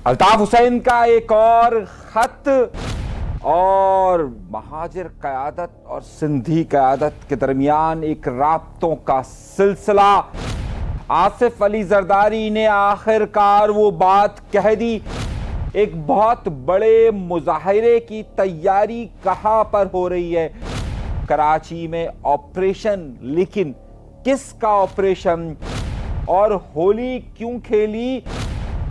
अल्ताफ हुसैन का एक और खत और महाजिर क़यादत और सिंधी क़यादत के दरमियान एक राब्तों का सिलसिला। आसिफ अली जरदारी ने आखिरकार वो बात कह दी। एक बहुत बड़े मुजाहिरे की तैयारी कहां पर हो रही है? कराची में ऑपरेशन, लेकिन किसका ऑपरेशन? और होली क्यों खेली?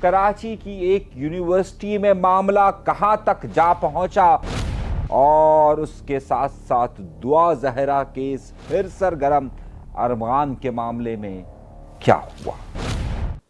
कराची की एक यूनिवर्सिटी में मामला कहां तक जा पहुंचा? और उसके साथ साथ दुआ जहरा केस फिर सरगर्म। अरमान के मामले में क्या हुआ?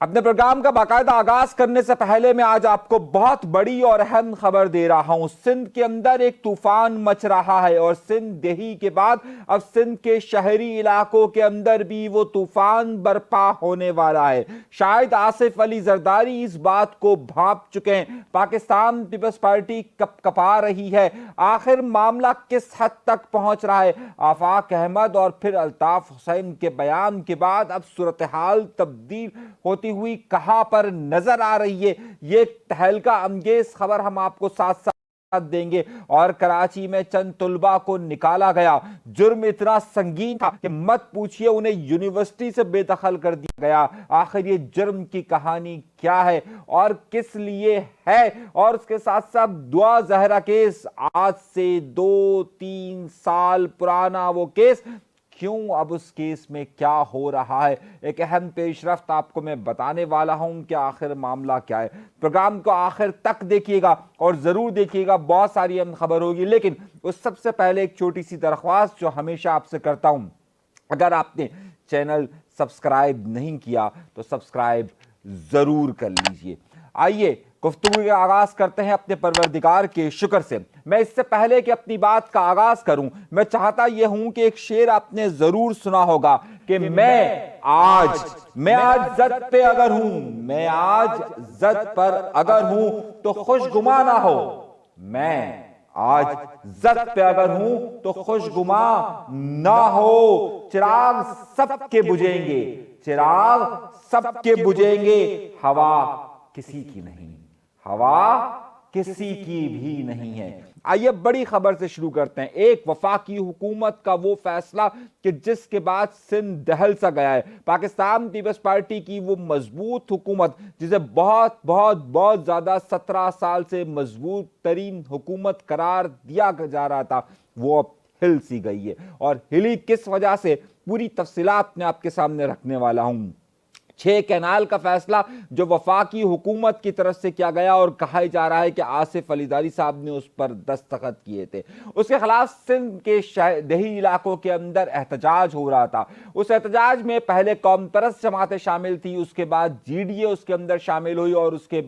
अपने प्रोग्राम का बाकायदा आगाज करने से पहले मैं आज आपको बहुत बड़ी और अहम खबर दे रहा हूं। सिंध के अंदर एक तूफान मच रहा है और सिंध देही के बाद अब सिंध के शहरी इलाकों के अंदर भी वो तूफान बर्पा होने वाला है। शायद आसिफ अली जरदारी इस बात को भांप चुके हैं। पाकिस्तान पीपल्स पार्टी कपकपा रही है। आखिर मामला किस हद तक पहुंच रहा है? आफाक अहमद और फिर अल्ताफ हुसैन के बयान के बाद अब सूरत हाल तब्दील होती हुई कहां पर नजर आ रही है? ये तहलका अंगेज खबर हम आपको साथ साथ देंगे। और कराची में चंद तुलबा को निकाला गया। जुर्म इतना संगीन था कि मत पूछिए, उन्हें यूनिवर्सिटी से बेदखल कर दिया गया। आखिर ये जुर्म की कहानी क्या है और किस लिए है? और उसके साथ साथ दुआ जहरा केस, आज से 2-3 साल पुराना वो केस, क्यों अब उस केस में क्या हो रहा है? एक अहम पेशरफ्त आपको मैं बताने वाला हूं कि आखिर मामला क्या है। प्रोग्राम को आखिर तक देखिएगा और जरूर देखिएगा, बहुत सारी अहम खबर होगी। लेकिन उस सबसे पहले एक छोटी सी दरख्वास्त जो हमेशा आपसे करता हूं, अगर आपने चैनल सब्सक्राइब नहीं किया तो सब्सक्राइब जरूर कर लीजिए। आइए गुफ्तगू का आगाज करते हैं अपने परवरदिगार के शुक्र से। मैं इससे पहले कि अपनी बात का आगाज करूं, मैं चाहता यह हूं कि एक शेर आपने जरूर सुना होगा कि मैं आज जद पे अगर हूं, मैं आज जद पर अगर हूं तो खुशगुमा ना हो। मैं आज जद पे अगर हूं तो खुशगुमा ना हो। चिराग सबके बुझेंगे, चिराग सबके बुझेंगे, हवा किसी की नहीं, हवा किसी की भी नहीं है। आइए बड़ी खबर से शुरू करते हैं। एक वफाकी हुकूमत का वो फैसला कि जिसके बाद सिंध दहल सा गया है। पाकिस्तान पीपल्स पार्टी की वो मजबूत हुकूमत, जिसे बहुत बहुत बहुत ज्यादा 17 साल से मजबूत तरीन हुकूमत करार दिया जा रहा था, वो अब हिल सी गई है। और हिली किस वजह से, पूरी तफसीलात मैं आपके सामने रखने वाला हूं। 6 कैनाल का फैसला जो वफाकी हुकूमत की तरफ से किया गया और कहा जा रहा है कि आसिफ अली जरदारी साहब ने उस पर दस्तखत किए थे, उसके खिलाफ सिंध के देही इलाकों के अंदर एहतजाज हो रहा था। उस एहतजाज में पहले कौम परस्त जमातें शामिल थी, उसके बाद जीडीए उसके अंदर शामिल हुई और उसके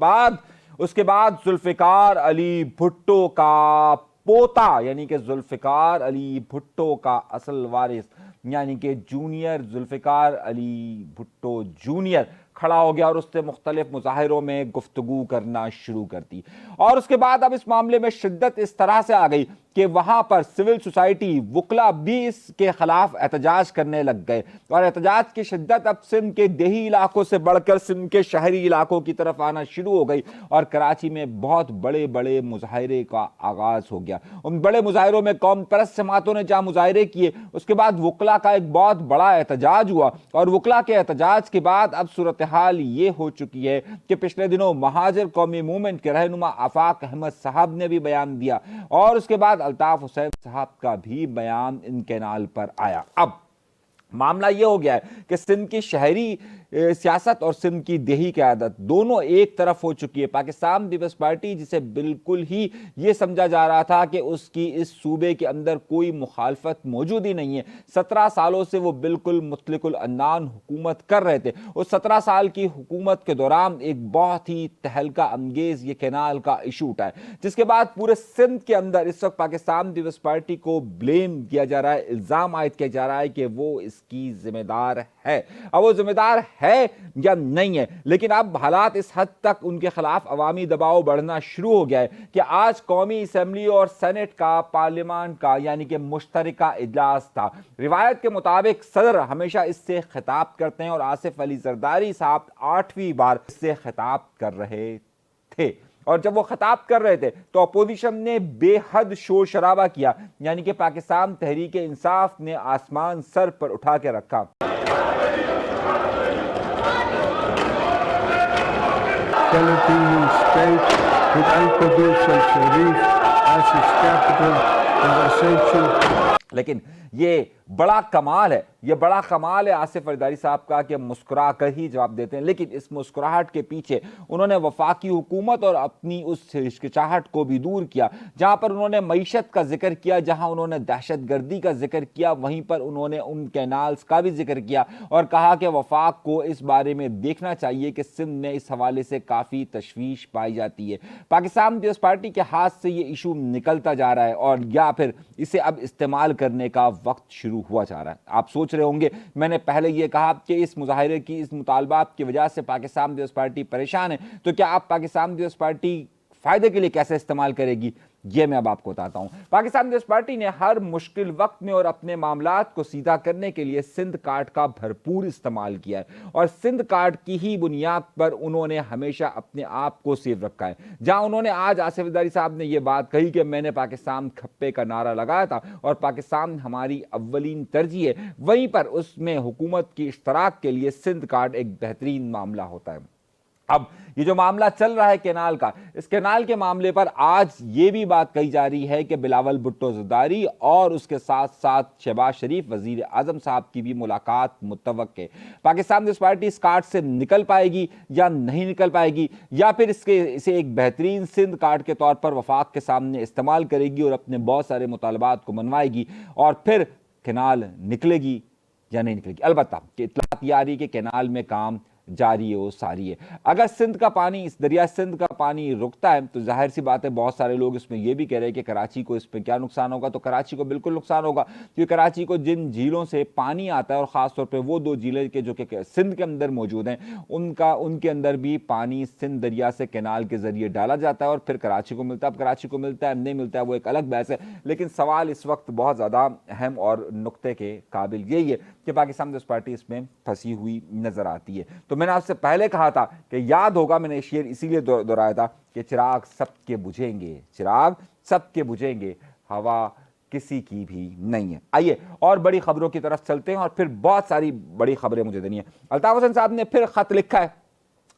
बाद जुल्फिकार अली भुट्टो का पोता यानी कि जुल्फिकार अली भुट्टो का असल वारिस यानी कि जूनियर जुल्फिकार अली भुट्टो जूनियर खड़ा हो गया और उससे मुख्तलिफ मुजाहिरों में गुफ्तगू करना शुरू कर दी। और उसके बाद अब इस मामले में शिद्दत इस तरह से आ गई कि वहां पर सिविल सोसाइटी वकला भी इसके खिलाफ एहतजाज करने लग गए और एहतजाज की शिद्दत अब सिंध के देही इलाकों से बढ़कर सिंध के शहरी इलाकों की तरफ आना शुरू हो गई और कराची में बहुत बड़े बड़े मुजाहिरे का आगाज हो गया। उन बड़े मुजाहिरों में कौम परस्त जमातों ने जहां मुजाहिरे किए, उसके बाद वकला का एक बहुत बड़ा एहतजाज हुआ और वकला के एहतजाज के बाद अब सूरत हाल ये हो चुकी है कि पिछले दिनों महाजिर कौमी मूवमेंट के रहनुमा आफाक अहमद साहब ने भी बयान दिया और उसके बाद अल्ताफ हुसैन साहब का भी बयान इन कैनाल पर आया। अब मामला यह हो गया है कि सिंध की शहरी सियासत और सिंध की देही क़यादत दोनों एक तरफ हो चुकी है। पाकिस्तान पीपल्स पार्टी, जिसे बिल्कुल ही ये समझा जा रहा था कि उसकी इस सूबे के अंदर कोई मुखालफत मौजूद ही नहीं है, 17 सालों से वो बिल्कुल मुतलकुल अन्नान हुकूमत कर रहे थे। उस 17 साल की हुकूमत के दौरान एक बहुत ही तहलका अंगेज ये कैनाल का इशू उठा है, जिसके बाद पूरे सिंध के अंदर इस वक्त पाकिस्तान पीपल्स पार्टी को ब्लेम किया जा रहा है, इल्जाम आयद किया जा रहा है कि वो इसकी जिम्मेदार है। अब वो जिम्मेदार है या नहीं है, लेकिन अब हालात इस हद तक उनके खिलाफ अवामी दबाव बढ़ना शुरू हो गया है कि आज कौमी असम्बली और सेनेट का, पार्लियामान का यानी कि मुश्तरका इजलास था। रिवायत के मुताबिक सदर हमेशा इससे खिताब करते हैं और आसिफ अली जरदारी साहब 8वीं बार इससे खिताब कर रहे تھے اور جب وہ خطاب کر رہے تھے تو اپوزیشن نے بے حد شور شرابہ کیا، یعنی کہ پاکستان تحریک انصاف نے آسمان سر پر اٹھا کے رکھا۔ Palestinian state with Al-Quds al-Sharif as its capital is essential. لیکن یہ بڑا کمال ہے، یہ بڑا کمال ہے آصف الداری صاحب کا کہ مسکرا کر ہی جواب دیتے ہیں، لیکن اس مسکراہٹ کے پیچھے انہوں نے وفاقی حکومت اور اپنی اس ہچکچاہٹ کو بھی دور کیا۔ جہاں پر انہوں نے معیشت کا ذکر کیا، جہاں انہوں نے دہشت گردی کا ذکر کیا، وہیں پر انہوں نے ان کینالز کا بھی ذکر کیا اور کہا کہ وفاق کو اس بارے میں دیکھنا چاہیے کہ سندھ میں اس حوالے سے کافی تشویش پائی جاتی ہے۔ پاکستان پیپلز پارٹی کے ہاتھ سے یہ ایشو نکلتا جا رہا ہے اور یا پھر اسے اب استعمال کرنے کا وقت شروع ہوا جا رہا ہے۔ آپ سوچ رہے ہوں گے میں نے پہلے یہ کہا کہ اس مظاہرے کی، اس مطالبات کی وجہ سے پاکستان پیپلز پارٹی پریشان ہے، تو کیا آپ پاکستان پیپلز پارٹی فائدے کے لیے کیسے استعمال کرے گی؟ یہ میں اب آپ کو بتاتا ہوں۔ پاکستان پیپلز پارٹی نے ہر مشکل وقت میں اور اپنے معاملات کو سیدھا کرنے کے لیے سندھ کارڈ کا بھرپور استعمال کیا ہے اور سندھ کارڈ کی ہی بنیاد پر انہوں نے ہمیشہ اپنے آپ کو سیو رکھا ہے۔ جہاں انہوں نے آج آصف الداری صاحب نے یہ بات کہی کہ میں نے پاکستان کھپے کا نعرہ لگایا تھا اور پاکستان ہماری اولین ترجیح ہے، وہیں پر اس میں حکومت کی اشتراک کے لیے سندھ کارڈ ایک بہترین معاملہ ہوتا ہے۔ اب یہ جو معاملہ چل رہا ہے کینال کا، اس کینال کے معاملے پر آج یہ بھی بات کہی جا رہی ہے کہ بلاول بھٹو زرداری اور اس کے ساتھ ساتھ شہباز شریف وزیر اعظم صاحب کی بھی ملاقات متوقع ہے۔ پاکستان پیپلز پارٹی اس کارڈ سے نکل پائے گی یا نہیں نکل پائے گی، یا پھر اسے ایک بہترین سندھ کارڈ کے طور پر وفاق کے سامنے استعمال کرے گی اور اپنے بہت سارے مطالبات کو منوائے گی اور پھر کینال نکلے گی یا نہیں نکلے گی۔ البتہ کہ اطلاعات یہ آ رہی کہ کینال میں کام جاری ہے، وہ ساری ہے۔ اگر سندھ کا پانی، اس دریا سندھ کا پانی رکتا ہے تو ظاہر سی بات ہے بہت سارے لوگ اس میں یہ بھی کہہ رہے ہیں کہ کراچی کو اس پہ کیا نقصان ہوگا، تو کراچی کو بالکل نقصان ہوگا، کیونکہ کراچی کو جن جھیلوں سے پانی آتا ہے اور خاص طور پہ وہ دو جھیلیں کہ جو کہ سندھ کے اندر موجود ہیں، ان کے اندر بھی پانی سندھ دریا سے کینال کے ذریعے ڈالا جاتا ہے اور پھر کراچی کو ملتا ہے۔ اب کراچی کو ملتا ہے نہیں ملتا ہے وہ ایک الگ بحث ہے، لیکن سوال اس وقت بہت زیادہ اہم اور نقطے کے قابل یہی ہے کہ پاکستان پیپلز پارٹی اس میں پھنسی ہوئی نظر آتی ہے۔ تو میں نے آپ سے پہلے کہا تھا کہ یاد ہوگا، میں نے شعر اسی لیے دہرایا تھا کہ چراغ سب کے بجھیں گے، چراغ سب کے بجھیں گے، ہوا کسی کی بھی نہیں ہے۔ آئیے اور بڑی خبروں کی طرف چلتے ہیں اور پھر بہت ساری بڑی خبریں مجھے دینی ہیں۔ الطاف حسین صاحب نے پھر خط لکھا ہے،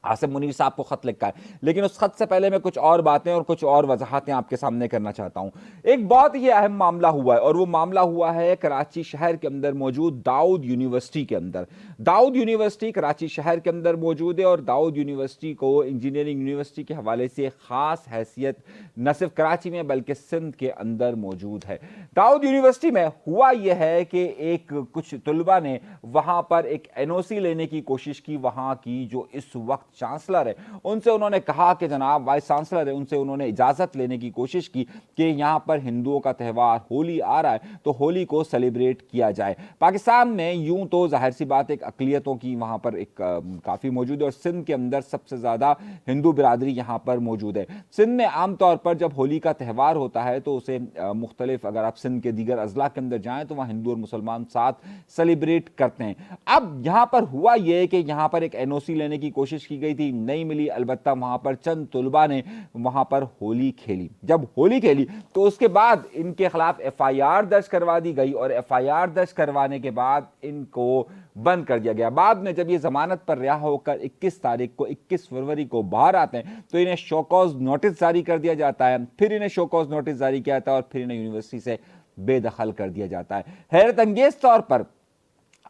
آصف منیر صاحب کو خط لکھا ہے، لیکن اس خط سے پہلے میں کچھ اور باتیں اور کچھ اور وضاحتیں آپ کے سامنے کرنا چاہتا ہوں۔ ایک بہت ہی اہم معاملہ ہوا ہے اور وہ معاملہ ہوا ہے کراچی شہر کے اندر موجود داؤد یونیورسٹی کے اندر۔ داؤد یونیورسٹی کراچی شہر کے اندر موجود ہے اور داؤد یونیورسٹی کو انجینئرنگ یونیورسٹی کے حوالے سے خاص حیثیت نہ صرف کراچی میں بلکہ سندھ کے اندر موجود ہے۔ داؤد یونیورسٹی میں ہوا یہ ہے کہ کچھ طلبہ نے وہاں پر ایک NOC لینے کی کوشش کی، وہاں کی جو اس وقت چانسلر ہے ان سے انہوں نے کہا کہ جناب وائس چانسلر ہے، ان سے انہوں نے اجازت لینے کی کوشش کی کہ یہاں پر ہندوؤں کا تہوار ہولی آ رہا ہے تو ہولی کو سیلیبریٹ کیا جائے۔ پاکستان میں یوں تو ظاہر سی بات ایک اقلیتوں کی وہاں پر ایک کافی موجود ہے اور سندھ کے اندر سب سے زیادہ ہندو برادری یہاں پر موجود ہے۔ سندھ میں عام طور پر جب ہولی کا تہوار ہوتا ہے تو اسے مختلف، اگر آپ سندھ کے دیگر اضلاع کے اندر جائیں تو وہاں ہندو اور مسلمان ساتھ سیلیبریٹ کرتے ہیں۔ اب یہاں پر ہوا یہ کہ یہاں پر ایک NOC لینے کی کوشش کی گئی تھی، نہیں ملی، البتہ وہاں پر چند طلبہ نے وہاں پر ہولی کھیلی۔ جب ہولی کھیلی تو اس کے بعد ان کے خلاف FIR درج کروا دی گئی اور FIR درج کروانے کے بعد ان کو بند کر دیا گیا۔ بعد میں جب یہ ضمانت پر رہا ہو کر 21 فروری کو باہر آتے ہیں تو انہیں شوکاز نوٹس جاری کر دیا جاتا ہے، پھر انہیں شوکاز نوٹس جاری کیا جاتا ہے اور پھر انہیں یونیورسٹی سے بے دخل کر دیا جاتا ہے۔ حیرت انگیز طور پر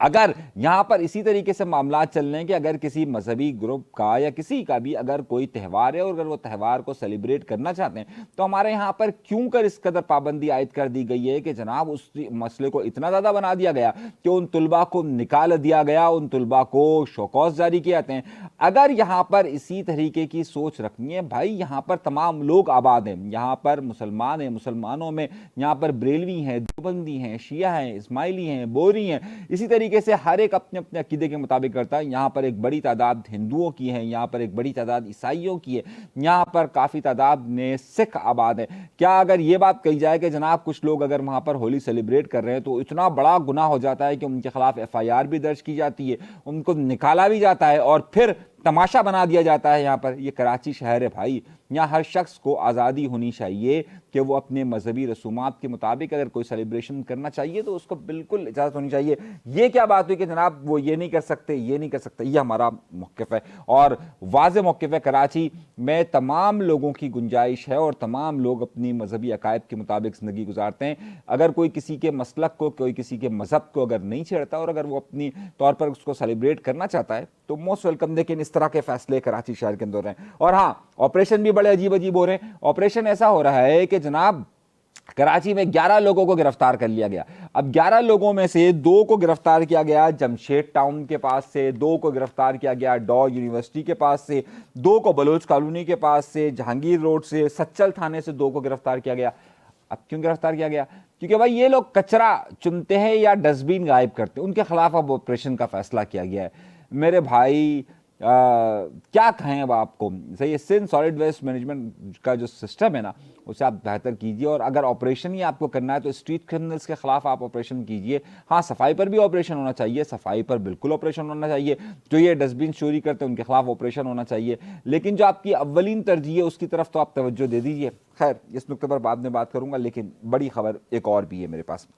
اگر یہاں پر اسی طریقے سے معاملات چل رہے ہیں کہ اگر کسی مذہبی گروپ کا یا کسی کا بھی اگر کوئی تہوار ہے اور اگر وہ تہوار کو سیلیبریٹ کرنا چاہتے ہیں تو ہمارے یہاں پر کیوں کر اس قدر پابندی عائد کر دی گئی ہے کہ جناب اس مسئلے کو اتنا زیادہ بنا دیا گیا کہ ان طلباء کو نکال دیا گیا، ان طلباء کو شوکاز جاری کیے جاتے ہیں۔ اگر یہاں پر اسی طریقے کی سوچ رکھنی ہے، بھائی یہاں پر تمام لوگ آباد ہیں، یہاں پر مسلمان ہیں، مسلمانوں میں یہاں پر بریلوی ہیں، دیوبندی ہیں، شیعہ ہیں، اسماعیلی ہیں، بوری ہیں، اسی طریقے سے ہر ایک اپنے اپنے عقیدے کے مطابق کرتا ہے۔ یہاں پر ایک بڑی تعداد ہندوؤں کی ہے، یہاں پر ایک بڑی تعداد عیسائیوں کی ہے، یہاں پر کافی تعداد میں سکھ آباد ہیں۔ کیا اگر یہ بات کہی جائے کہ جناب کچھ لوگ اگر وہاں پر ہولی سیلیبریٹ کر رہے ہیں تو اتنا بڑا گناہ ہو جاتا ہے کہ ان کے خلاف FIR بھی درج کی جاتی ہے، ان کو نکالا بھی جاتا ہے اور پھر तमाशा बना दिया जाता है। यहाँ पर ये कराची शहर है भाई, यहाँ हर शख्स को आज़ादी होनी चाहिए कि वो अपने मजहबी रसूमात के मुताबिक अगर कोई सेलिब्रेशन करना चाहिए तो उसको बिल्कुल इजाज़त होनी चाहिए। ये क्या बात हुई कि जनाब वो ये नहीं कर सकते, ये नहीं कर सकते, ये हमारा मौक़िफ़ है और वाज़ेह मौक़िफ़ है। कराची में तमाम लोगों की गुंजाइश है और तमाम लोग अपनी मजहबी अकायद के मुताबिक ज़िंदगी गुजारते हैं। अगर कोई किसी के मसलक को, कोई किसी के मज़हब को अगर नहीं छेड़ता और अगर वो अपनी तौर पर उसको सेलिब्रेट करना चाहता है तो मोस्ट वेलकम। लेकिन इस तरह के फैसले कराची शहर के अंदर हो रहे हैं। और हाँ, ऑपरेशन भी बड़े अजीब अजीब हो रहे हैं। ऑपरेशन ऐसा हो रहा है कि जनाब कराची में 11 लोगों को गिरफ्तार कर लिया गया। अब 11 लोगों में से 2 को गिरफ्तार किया गया जमशेद टाउन के पास से, 2 को गिरफ्तार किया गया डॉ यूनिवर्सिटी के पास से, 2 को बलोच कॉलोनी के पास से, जहांगीर रोड से, सच्चल थाने से 2 को गिरफ्तार किया गया। अब क्यों गिरफ्तार किया गया? क्योंकि भाई ये लोग कचरा चुनते हैं या डस्टबिन गायब करते हैं, उनके खिलाफ अब ऑपरेशन का फैसला किया गया है। मेरे भाई क्या कहें अब आपको, सही है, सिंध सॉलिड वेस्ट मैनेजमेंट का जो सिस्टम है ना उसे आप बेहतर कीजिए। और अगर ऑपरेशन ही आपको करना है तो स्ट्रीट क्रिमिनल्स के खिलाफ आप ऑपरेशन कीजिए। हाँ, सफाई पर भी ऑपरेशन होना चाहिए, सफाई पर बिल्कुल ऑपरेशन होना चाहिए। जो ये डस्टबिन चोरी करते हैं उनके खिलाफ ऑपरेशन होना चाहिए, लेकिन जो आपकी अव्वलीन तरजीह है उसकी तरफ तो आप तवज्जो दे दीजिए। खैर, इस नुक्ते पर बाद में बात करूंगा, लेकिन बड़ी खबर एक और भी है मेरे पास।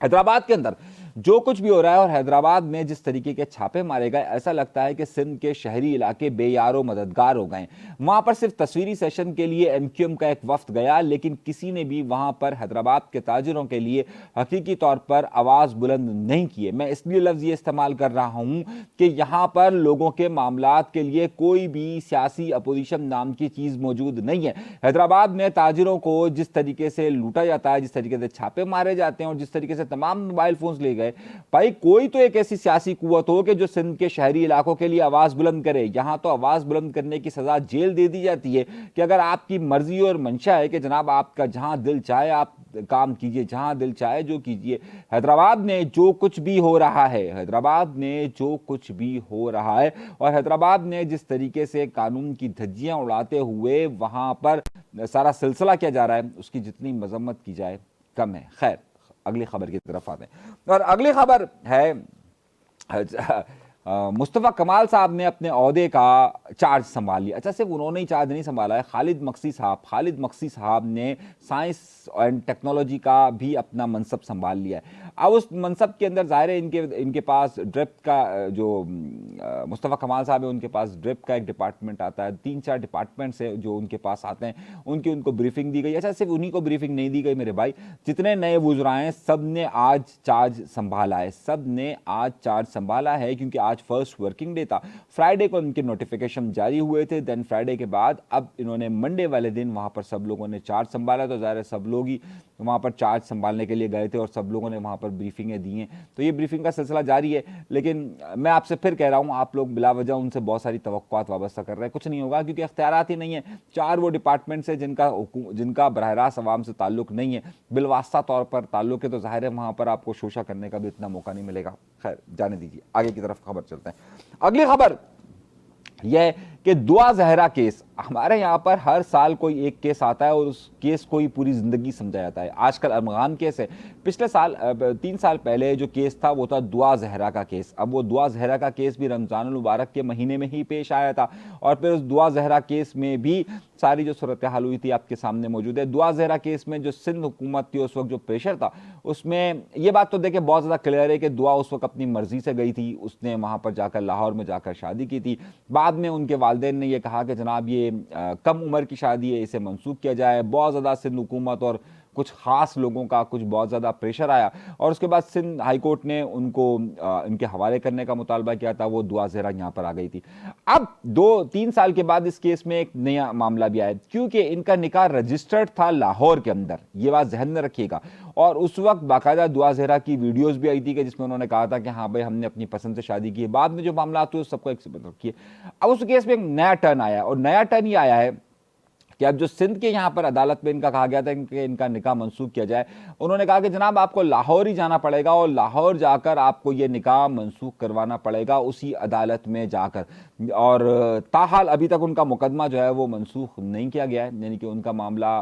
हैदराबाद के अंदर जो कुछ भी हो रहा है और हैदराबाद में जिस तरीके के छापे मारे गए, ऐसा लगता है कि सिंध के शहरी इलाके बेयारो मददगार हो गए। वहां पर सिर्फ तस्वीरी सेशन के लिए एमक्यूएम का एक वफ्द गया, लेकिन किसी ने भी वहां पर हैदराबाद के ताजिरों के लिए हकीकी तौर पर आवाज़ बुलंद नहीं किए। मैं इसलिए लफ्ज़ ये इस्तेमाल कर रहा हूं कि यहाँ पर लोगों के मामलात के लिए कोई भी सियासी अपोजिशन नाम की चीज़ मौजूद नहीं है। हैदराबाद में ताजिरों को जिस तरीके से लूटा जाता है, जिस तरीके से छापे मारे जाते हैं और जिस तरीके से तमाम मोबाइल फोन्स ले गए, भाई कोई तो एक ऐसी सियासी कुव्वत हो कि जो सिंध के शहरी इलाकों के लिए आवाज बुलंद करे। यहां तो आवाज बुलंद करने की सजा जेल दे दी जाती है कि अगर आपकी मर्जी और मंशा है कि जनाब आपका जहां दिल चाहे आप काम कीजिए, जहां दिल चाहे जो कीजिए। हैदराबाद में जो कुछ भी हो रहा है, हैदराबाद में जो कुछ भी हो रहा है और हैदराबाद ने जिस तरीके से कानून की धज्जियां उड़ाते हुए वहां पर सारा सिलसिला किया जा रहा है, उसकी जितनी मजम्मत की जाए कम है। खैर, अगली खबर की तरफ आते हैं और अगली खबर है मुस्तफ़ा कमाल साहब ने अपने ओहदे का चार्ज संभाल लिया। अच्छा, सिर्फ उन्होंने ही चार्ज नहीं संभाला है, खालिद मक्सी साहब ने साइंस एंड टेक्नोलॉजी का भी अपना मनसब संभाल लिया है। अब उस मनसब के अंदर ज़ाहिर है इनके पास ड्रिप का, जो मुस्तफ़ा कमाल साहब है उनके पास ड्रिप का एक डिपार्टमेंट आता है, 3-4 डिपार्टमेंट्स है जो उनके पास आते हैं, उनको ब्रीफिंग दी गई। अच्छा, सिर्फ उन्हीं को ब्रीफिंग नहीं दी गई मेरे भाई, जितने नए वुज़रा हैं सब ने आज चार्ज संभाला है, क्योंकि आज फर्स्ट वर्किंग डे था। फ्राइडे को इनके नोटिफिकेशन जारी हुए थे, देन फ्राइडे के बाद अब इन्होंने मंडे वाले दिन वहां पर सब लोगों ने चार्ज संभाला। तो ज़ाहिर है सब लोग ही वहां पर चार्ज संभालने के लिए गए थे और सब लोगों ने वहां पर ब्रीफिंगें दी हैं। तो ये ब्रीफिंग का सिलसिला जारी है, लेकिन मैं आपसे फिर कह रहा हूं, आप लोग बिला वजह उनसे बहुत सारी तवक्कुआत वाबस्ता कर रहे हैं। कुछ नहीं होगा, क्योंकि इख्तियारात ही नहीं है। 4 वो डिपार्टमेंट्स है जिनका बरह रास्त अवाम से ताल्लुक नहीं है, बिलवास्ता तौर पर ताल्लुक है, तो ज़ाहिर है वहां पर आपको शोशा करने का भी इतना मौका नहीं मिलेगा। खैर, जाने दीजिए, आगे की तरफ खबर चलते हैं। अगली खबर यह है कि दुआ जहरा केस, हमारे यहाँ पर हर साल कोई एक केस आता है और उस केस को ही पूरी ज़िंदगी समझा जाता है। आजकल अरमगान केस है, पिछले साल 3 साल पहले जो केस था वो था दुआ जहरा का केस। अब वो दुआ जहरा का केस भी रमज़ानुल मुबारक के महीने में ही पेश आया था और फिर उस दुआ जहरा केस में भी सारी जो सूरत हाल हुई थी आपके सामने मौजूद है। दुआ जहरा केस में जो सिंध हुकूमत थी उस वक्त जो प्रेशर था, उसमें ये बात तो देखिए बहुत ज़्यादा क्लियर है कि दुआ उस वक्त अपनी मर्जी से गई थी, उसने वहाँ पर जाकर लाहौर में जाकर शादी की थी। बाद में उनके वालिदैन ने यह कहा कि जनाब ये कम उम्र की शादी है, इसे मंसूख किया जाए। बहुत ज़्यादा सिंध हुकूमत और कुछ ख़ास लोगों का कुछ बहुत ज़्यादा प्रेशर आया और उसके बाद सिंध हाई कोर्ट ने उनको इनके हवाले करने का मुतालबा किया था। वो दुआ ज़हरा यहाँ पर आ गई थी। अब 2-3 साल के बाद इस केस में एक नया मामला भी आया, क्योंकि इनका निकाह रजिस्टर्ड था लाहौर के अंदर, ये बात जहन में रखिएगा। और उस वक्त बाकायदा दुआ ज़हरा की वीडियोज़ भी आई थी कि जिसमें उन्होंने कहा था कि हाँ भाई हमने अपनी पसंद से शादी की है। बाद में जो मामला हुए सबको एक से रखिए। अब उस केस में एक नया टर्न आया और नया टर्न ये आया है कि अब जो सिंध के यहाँ पर अदालत में इनका कहा गया था कि इनका निकाह मंसूख किया जाए, उन्होंने कहा कि जनाब आपको लाहौर ही जाना पड़ेगा और लाहौर जाकर आपको ये निकाह मंसूख करवाना पड़ेगा उसी अदालत में जाकर। और ताहाल अभी तक उनका मुकदमा जो है वो मंसूख नहीं किया गया है, यानी कि उनका मामला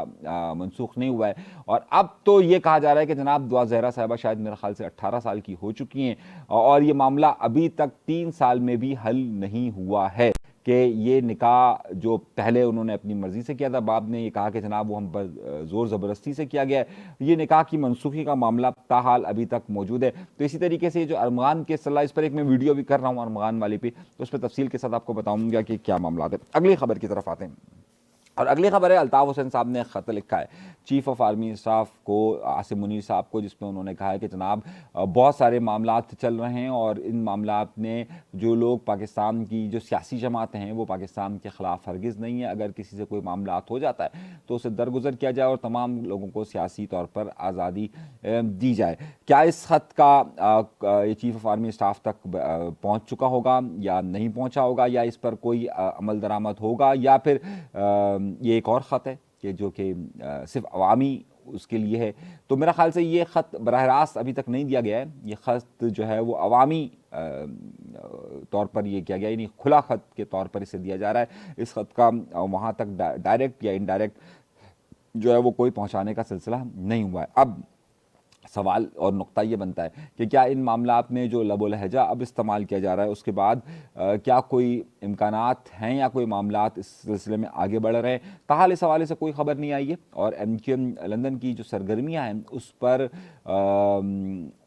मंसूख नहीं हुआ है। और अब तो ये कहा जा रहा है कि जनाब दुआ ज़हरा साहिबा शायद मेरे ख्याल से 18 साल की हो चुकी हैं और ये मामला अभी तक 3 साल में भी हल नहीं हुआ है। کہ یہ نکاح جو پہلے انہوں نے اپنی مرضی سے کیا تھا، بعد نے یہ کہا کہ جناب وہ ہم پر زور زبردستی سے کیا گیا ہے، یہ نکاح کی منسوخی کا معاملہ تاحال ابھی تک موجود ہے۔ تو اسی طریقے سے یہ جو ارمغان کیس چل رہا ہے، اس پر ایک میں ویڈیو بھی کر رہا ہوں ارمغان والی پہ، تو اس پہ تفصیل کے ساتھ آپ کو بتاؤں گا کہ کیا معاملات ہیں۔ اگلی خبر کی طرف آتے ہیں، اور اگلی خبر ہے الطاف حسین صاحب نے خط لکھا ہے چیف آف آرمی اسٹاف کو، عاصم منیر صاحب کو، جس میں انہوں نے کہا ہے کہ جناب بہت سارے معاملات چل رہے ہیں اور ان معاملات میں جو لوگ پاکستان کی جو سیاسی جماعتیں ہیں وہ پاکستان کے خلاف ہرگز نہیں ہیں، اگر کسی سے کوئی معاملات ہو جاتا ہے تو اسے درگزر کیا جائے اور تمام لوگوں کو سیاسی طور پر آزادی دی جائے۔ کیا اس خط کا یہ چیف آف آرمی اسٹاف تک پہنچ چکا ہوگا یا نہیں پہنچا ہوگا، یا اس پر کوئی عمل درآمد ہوگا، یا پھر یہ ایک اور خط ہے کہ جو کہ صرف عوامی اس کے لیے ہے؟ تو میرا خیال سے یہ خط براہ راست ابھی تک نہیں دیا گیا ہے، یہ خط جو ہے وہ عوامی طور پر یہ کیا گیا، یعنی کھلا خط کے طور پر اسے دیا جا رہا ہے۔ اس خط کا وہاں تک ڈائریکٹ یا انڈائریکٹ جو ہے وہ کوئی پہنچانے کا سلسلہ نہیں ہوا ہے۔ اب سوال اور نقطہ یہ بنتا ہے کہ کیا ان معاملات میں جو لب و لہجہ اب استعمال کیا جا رہا ہے اس کے بعد کیا کوئی امکانات ہیں یا کوئی معاملات اس سلسلے میں آگے بڑھ رہے ہیں؟ تاحال اس حوالے سے کوئی خبر نہیں آئی ہے، اور MQM لندن کی جو سرگرمیاں ہیں اس پر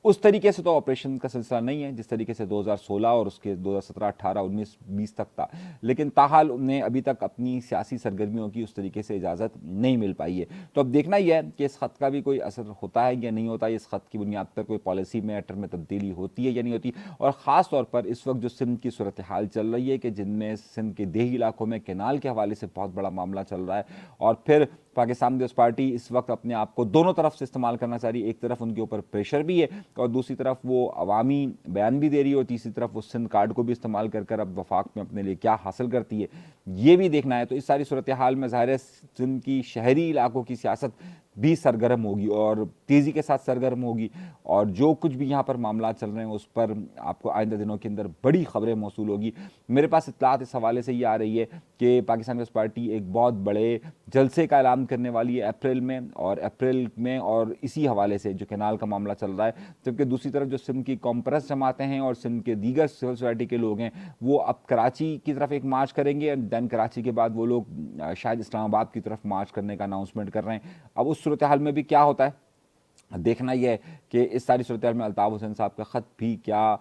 اس طریقے سے تو آپریشن کا سلسلہ نہیں ہے جس طریقے سے 2016 اور اس کے 2017، 18، 19، 20 تک تھا، لیکن تاحال انہیں ابھی تک اپنی سیاسی سرگرمیوں کی اس طریقے سے اجازت نہیں مل پائی ہے۔ تو اب دیکھنا یہ ہے کہ اس خط کا بھی کوئی اثر ہوتا ہے یا نہیں ہوتا، اس خط کی بنیاد پر کوئی پالیسی میٹر میں تبدیلی ہوتی ہے یا نہیں ہوتی، اور خاص طور پر اس وقت جو سندھ کی صورتحال چل رہی ہے کہ جن میں سندھ کے دیہی علاقوں میں کینال کے حوالے سے بہت بڑا معاملہ چل رہا ہے، اور پھر پاکستان پیپلز پارٹی اس وقت اپنے آپ کو دونوں طرف سے استعمال کرنا چاہ رہی ہے، ایک طرف ان کے اوپر پریشر بھی ہے اور دوسری طرف وہ عوامی بیان بھی دے رہی ہے، اور تیسری طرف وہ سندھ کارڈ کو بھی استعمال کر کر اب وفاق میں اپنے لیے کیا حاصل کرتی ہے یہ بھی دیکھنا ہے۔ تو اس ساری صورتحال میں ظاہر ہے سندھ کی شہری علاقوں کی سیاست بھی سرگرم ہوگی اور تیزی کے ساتھ سرگرم ہوگی، اور جو کچھ بھی یہاں پر معاملات چل رہے ہیں اس پر آپ کو آئندہ دنوں کے اندر بڑی خبریں موصول ہوگی۔ میرے پاس اطلاعات اس حوالے سے یہ آ رہی ہے کہ پاکستان پیپلز پارٹی ایک بہت بڑے جلسے کا اعلان کرنے والی ہے اپریل میں، اور اسی حوالے سے جو کینال کا معاملہ چل رہا ہے، جبکہ دوسری طرف جو سندھ کی کانفرنس جماعتیں ہیں اور سندھ کے دیگر سول سوسائٹی کے لوگ ہیں وہ اب کراچی کی طرف ایک مارچ کریں گے، دین کراچی کے بعد وہ لوگ شاید اسلام آباد کی طرف مارچ کرنے کا اناؤنسمنٹ کر رہے ہیں۔ اب اس صورتحال میں بھی کیا ہوتا ہے دیکھنا یہ ہے کہ اس ساری صورتحال میں الطاف حسین صاحب کا خط بھی کیا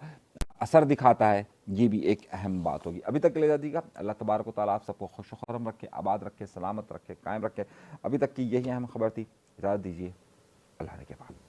اثر دکھاتا ہے، یہ بھی ایک اہم بات ہوگی۔ ابھی تک کے لیے دیجیے گا، اللہ تبارک و تعالیٰ آپ سب کو خوش و خرم رکھے، آباد رکھے، سلامت رکھے، قائم رکھے۔ ابھی تک کی یہی اہم خبر تھی، اجازت دیجیے، اللہ کے بعد۔